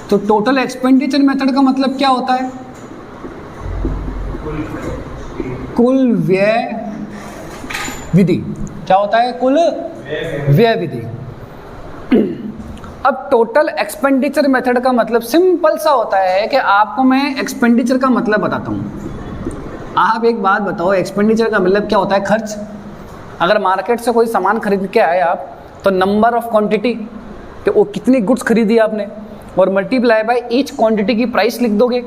तो टोटल एक्सपेंडिचर मेथड का मतलब क्या होता है, कुल व्यय विधि। क्या होता है, कुल व्यय विधि। अब टोटल एक्सपेंडिचर मेथड का मतलब सिंपल सा होता है कि आपको मैं एक्सपेंडिचर का मतलब बताता हूँ। आप एक बात बताओ, एक्सपेंडिचर का मतलब क्या होता है, खर्च। अगर मार्केट से कोई सामान खरीद के आए आप, तो नंबर ऑफ क्वांटिटी, कि वो कितनी गुड्स खरीदी आपने, और मल्टीप्लाई बाय ईच क्वांटिटी की प्राइस लिख दोगे।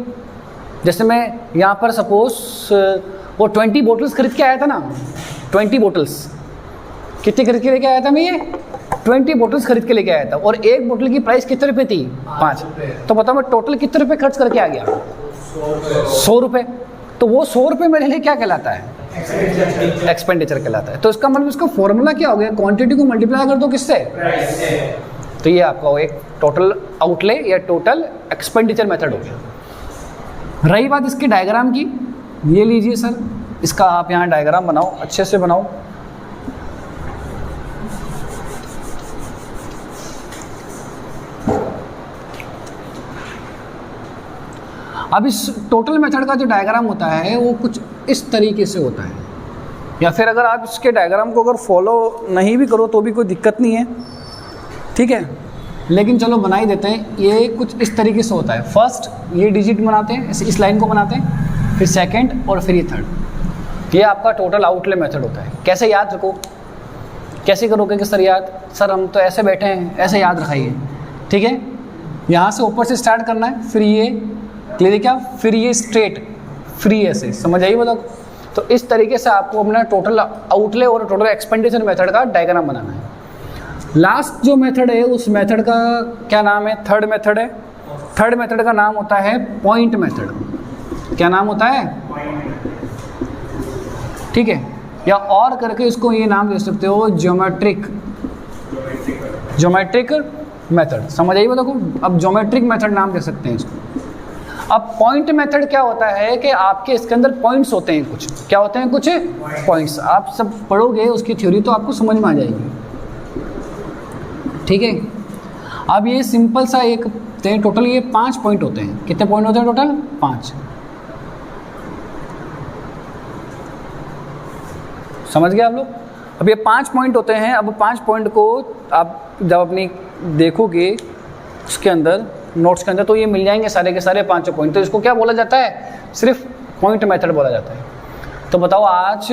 जैसे मैं यहाँ पर सपोज वो 20 बोटल्स खरीद के आया था ना, 20 बोटल्स कितनी खरीद के लेके आया था मैं, ये 20 बोटल्स खरीद के लेके आया था, और एक बोतल की प्राइस कितने रुपए थी, 5। तो बताओ मैं टोटल कितने रुपए खर्च करके आ गया, 100 रुपये। तो वो 100 रुपये मेरे लिए क्या कहलाता है, एक्सपेंडिचर कहलाता है। तो इसका मतलब इसका फॉर्मूला क्या हो गया, क्वांटिटी को मल्टीप्लाई कर दो किससे, तो ये आपका वो एक टोटल आउटले या टोटल एक्सपेंडिचर मेथड हो गया। रही बात इसकी डायग्राम की, ये लीजिए सर, इसका आप यहाँ डायग्राम बनाओ, अच्छे से बनाओ। अब इस टोटल मेथड का जो डायग्राम होता है वो कुछ इस तरीके से होता है, या फिर अगर आप इसके डायग्राम को अगर फॉलो नहीं भी करो तो भी कोई दिक्कत नहीं है, ठीक है, लेकिन चलो बना ही देते हैं। ये कुछ इस तरीके से होता है। फर्स्ट ये डिजिट बनाते हैं, इस लाइन को बनाते हैं, फिर सेकंड और फिर ये थर्ड। ये आपका टोटल आउटले मेथड होता है। कैसे याद रखो, कैसे करोगे कि सर याद, सर हम तो ऐसे बैठे हैं, ऐसे याद रखाइए, ठीक है। यहाँ से ऊपर से स्टार्ट करना है, फिर ये क्लियर क्या, फिर ये स्ट्रेट, फ्री ऐसे, समझ आइए बताओ। तो इस तरीके से आपको अपना टोटल आउटले और टोटल एक्सपेंडिचर मेथड का डायग्राम बनाना है। लास्ट जो मेथड है उस मेथड का क्या नाम है, थर्ड मेथड है। थर्ड मेथड का नाम होता है पॉइंट मेथड। क्या नाम होता है, ठीक है, या और करके इसको ये नाम दे सकते हो ज्योमेट्रिक मेथड, समझ आइए देखो। अब ज्योमेट्रिक मेथड नाम दे सकते हैं इसको। अब पॉइंट मेथड क्या होता है कि आपके इसके अंदर पॉइंट्स होते हैं, कुछ क्या होते हैं, कुछ पॉइंट्स। आप सब पढ़ोगे उसकी थ्योरी तो आपको समझ में आ जाएगी, ठीक है। अब ये सिंपल सा एक टोटल ये 5 पॉइंट होते हैं। कितने पॉइंट होते हैं टोटल, 5। समझ गए आप लोग। अब ये 5 पॉइंट होते हैं। अब 5 पॉइंट को आप जब अपनी देखोगे उसके अंदर नोट्स के अंदर तो ये मिल जाएंगे सारे के सारे 5 पॉइंट। तो इसको क्या बोला जाता है, सिर्फ पॉइंट मेथड बोला जाता है। तो बताओ आज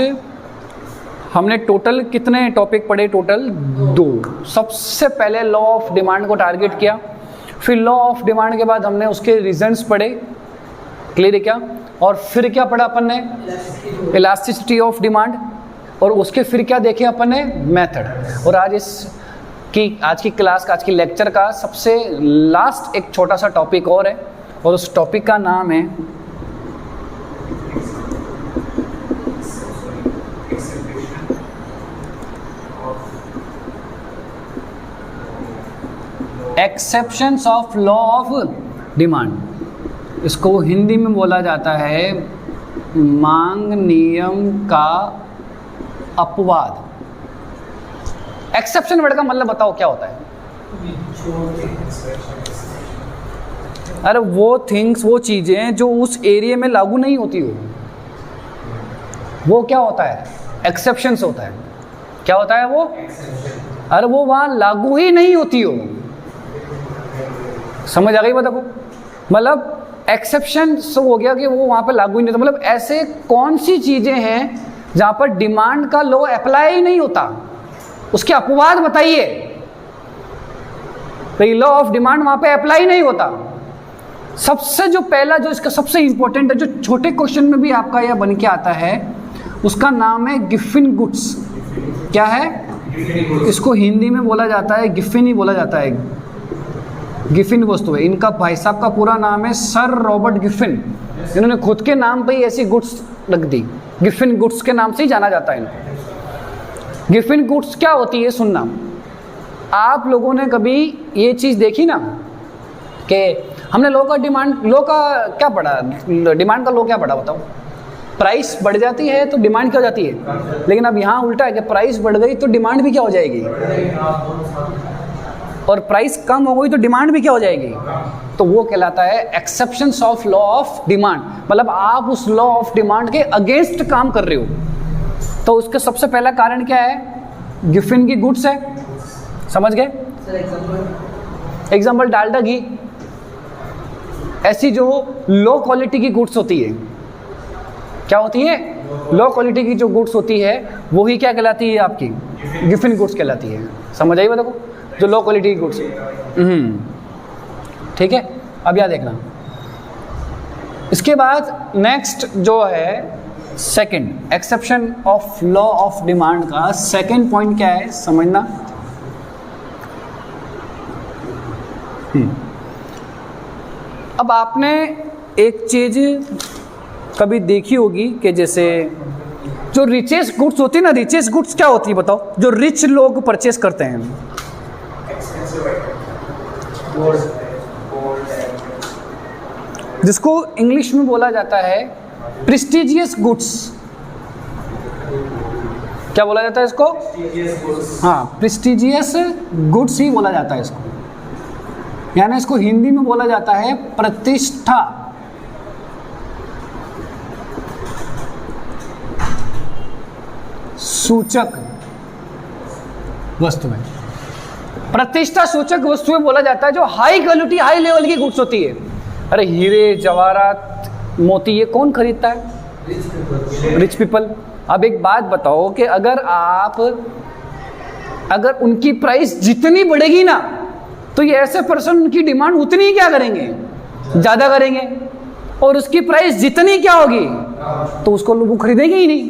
हमने टोटल कितने टॉपिक पढ़े, टोटल 2। सबसे पहले लॉ ऑफ डिमांड को टारगेट किया, फिर लॉ ऑफ डिमांड के बाद हमने उसके रीजंस पढ़े, क्लियर है क्या, और फिर क्या पढ़ा अपन ने, इलास्टिसिटी ऑफ डिमांड, और उसके फिर क्या देखे अपन ने, मेथड। और आज की क्लास का, आज की लेक्चर का सबसे लास्ट एक छोटा सा टॉपिक और है, और उस टॉपिक का नाम है exceptions of law of demand. इसको हिंदी में बोला जाता है मांग नियम का अपवाद। एक्सेप्शन वर्ड का मतलब बताओ क्या होता है। अरे वो थिंग्स, वो चीजें जो उस एरिया में लागू नहीं होती हो, वो क्या होता है, एक्सेप्शंस होता है। क्या होता है वो, अरे वो वहां लागू ही नहीं होती हो। समझ आ गई बताओ। मतलब एक्सेप्शन हो गया कि वो वहां पे लागू ही नहीं होता। मतलब ऐसे कौन सी चीजें हैं जहां पर डिमांड का लॉ अप्लाई ही नहीं होता, उसके अपवाद बताइए। तो लॉ ऑफ डिमांड वहां पे अप्लाई नहीं होता। सबसे जो पहला जो इसका सबसे इंपॉर्टेंट है, जो छोटे क्वेश्चन में भी आपका यह बन के आता है, उसका नाम है गिफिन गुड्स। क्या है, इसको हिंदी में बोला जाता है गिफिन ही बोला जाता है, गिफिन वस्तु है। इनका भाई साहब का पूरा नाम है सर रॉबर्ट गिफिन। इन्होंने खुद के नाम पे ही ऐसी गुड्स रख दी, गिफिन गुड्स के नाम से ही जाना जाता है इनको। गिफिन गुड्स क्या होती है, सुनना। आप लोगों ने कभी ये चीज़ देखी ना कि हमने लॉ का क्या पढ़ा, डिमांड का लॉ क्या पढ़ा बताओ। प्राइस बढ़ जाती है तो डिमांड क्या हो जाती है, लेकिन अब यहाँ उल्टा है कि प्राइस बढ़ गई तो डिमांड भी क्या हो जाएगी, और प्राइस कम हो गई तो डिमांड भी क्या हो जाएगी। तो वो कहलाता है exceptions of law of demand. मतलब आप उस लॉ ऑफ डिमांड के अगेंस्ट काम कर रहे हो। तो उसका सबसे पहला कारण क्या है, गिफिन की गुड्स है। समझ गए। एग्जाम्पल डालडा घी, ऐसी जो लो क्वालिटी की गुड्स होती है, क्या होती है, लो क्वालिटी की जो गुड्स होती है वो ही क्या कहलाती है, आपकी गिफिन गुड्स कहलाती है। समझ आइए देखो, जो लो क्वालिटी की गुड्स। ठीक है। अब यह देखना, इसके बाद नेक्स्ट जो है second, exception of law of demand का सेकंड पॉइंट क्या है, समझना। अब आपने एक चीज कभी देखी होगी कि जैसे जो रिचेस्ट गुड्स होती है ना, रिचेस्ट गुड्स क्या होती है बताओ, जो रिच लोग परचेस करते हैं, जिसको इंग्लिश में बोला जाता है प्रेस्टिजियस गुड्स। क्या बोला जाता है इसको, हाँ, प्रेस्टिजियस गुड्स ही बोला जाता है इसको। यानी इसको हिंदी में बोला जाता है प्रतिष्ठा सूचक वस्तुएं। प्रतिष्ठा सूचक वस्तुएं बोला जाता है जो हाई क्वालिटी, हाई लेवल की गुड्स होती है। अरे हीरे जवाहरात मोती ये कौन खरीदता है? Rich people. अब एक बात बताओ कि अगर उनकी प्राइस जितनी बढ़ेगी ना, तो ये ऐसे पर्सन उनकी डिमांड उतनी ही क्या करेंगे, ज़्यादा करेंगे, और उसकी प्राइस जितनी क्या होगी तो उसको लोग खरीदेंगे ही नहीं।